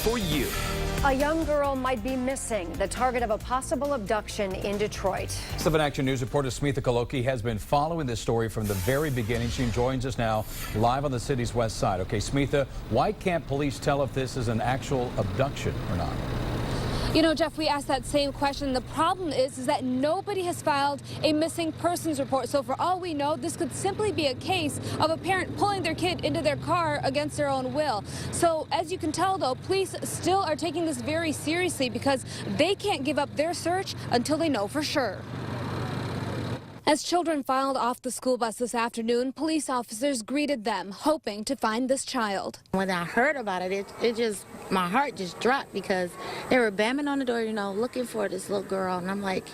for you. A young girl might be missing, the target of a possible abduction in Detroit. 7 Action News reporter Smitha Kaloki has been following this story from the very beginning. She joins us now live on the city's west side. Okay, Smitha, why can't police tell if this is an actual abduction or not? You know, Jeff, we asked that same question. The problem is that nobody has filed a missing persons report. So for all we know, this could simply be a case of a parent pulling their kid into their car against their own will. So as you can tell, though, police still are taking this very seriously because they can't give up their search until they know for sure. As children filed off the school bus this afternoon, police officers greeted them, hoping to find this child. When I heard about it, my heart just dropped because they were banging on the door, looking for this little girl. And I'm like,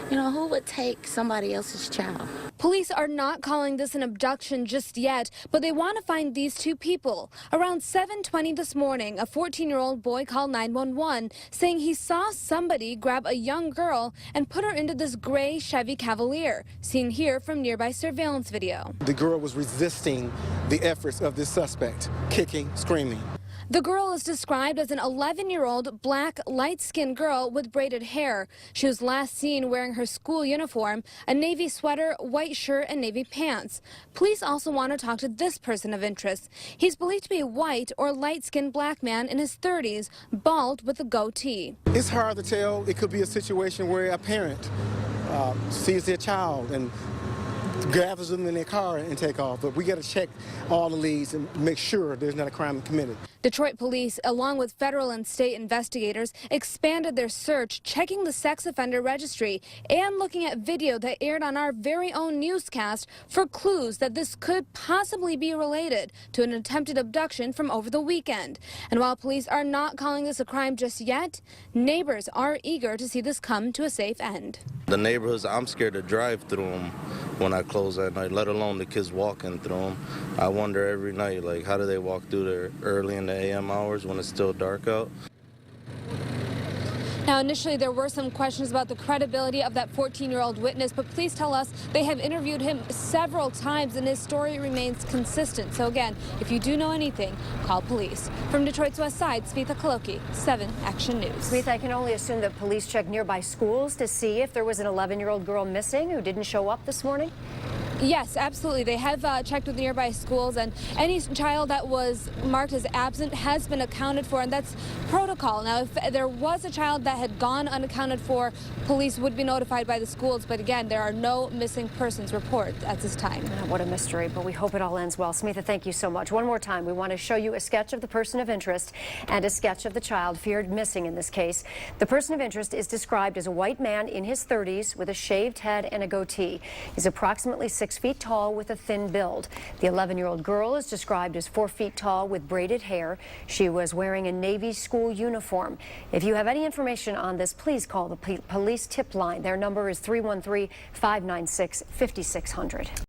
who would take somebody else's child? Police are not calling this an abduction just yet, but they want to find these two people. Around 7:20 this morning, a 14-year-old boy called 911 saying he saw somebody grab a young girl and put her into this gray Chevy Cavalier, seen here from nearby surveillance video. The girl was resisting the efforts of this suspect, kicking, screaming. The girl is described as an 11-year-old black, light-skinned girl with braided hair. She was last seen wearing her school uniform, a navy sweater, white shirt, and navy pants. Police also want to talk to this person of interest. He's believed to be a white or light-skinned black man in his 30s, bald with a goatee. It's hard to tell. It could be a situation where a parent sees their child and gathers them in their car and take off. But we got to check all the leads and make sure there's not a crime committed. Detroit police, along with federal and state investigators, expanded their search, checking the sex offender registry and looking at video that aired on our very own newscast for clues that this could possibly be related to an attempted abduction from over the weekend. And while police are not calling this a crime just yet, neighbors are eager to see this come to a safe end. The neighborhoods, I'm scared to drive through them when I close at night, let alone the kids walking through them. I wonder every night, like, how do they walk through there early in the AM hours when it's still dark out? Now, initially, there were some questions about the credibility of that 14-year-old witness, but police tell us they have interviewed him several times and his story remains consistent. So again, if you do know anything, call police. From Detroit's west side, Smitha Kaloki, 7 Action News. Smitha, I can only assume that police checked nearby schools to see if there was an 11-year-old girl missing who didn't show up this morning? Yes, absolutely. They have checked with nearby schools, and any child that was marked as absent has been accounted for, and that's protocol. Now, if there was a child that had gone unaccounted for, police would be notified by the schools, but again, there are no missing persons reports at this time. What a mystery, but we hope it all ends well. Smitha, thank you so much. One more time, we want to show you a sketch of the person of interest and a sketch of the child feared missing in this case. The person of interest is described as a white man in his 30s with a shaved head and a goatee. He's approximately 6 feet tall with a thin build. The 11-year-old girl is described as 4 feet tall with braided hair. She was wearing a Navy school uniform. If you have any information on this, please call the police tip line. Their number is 313-596-5600.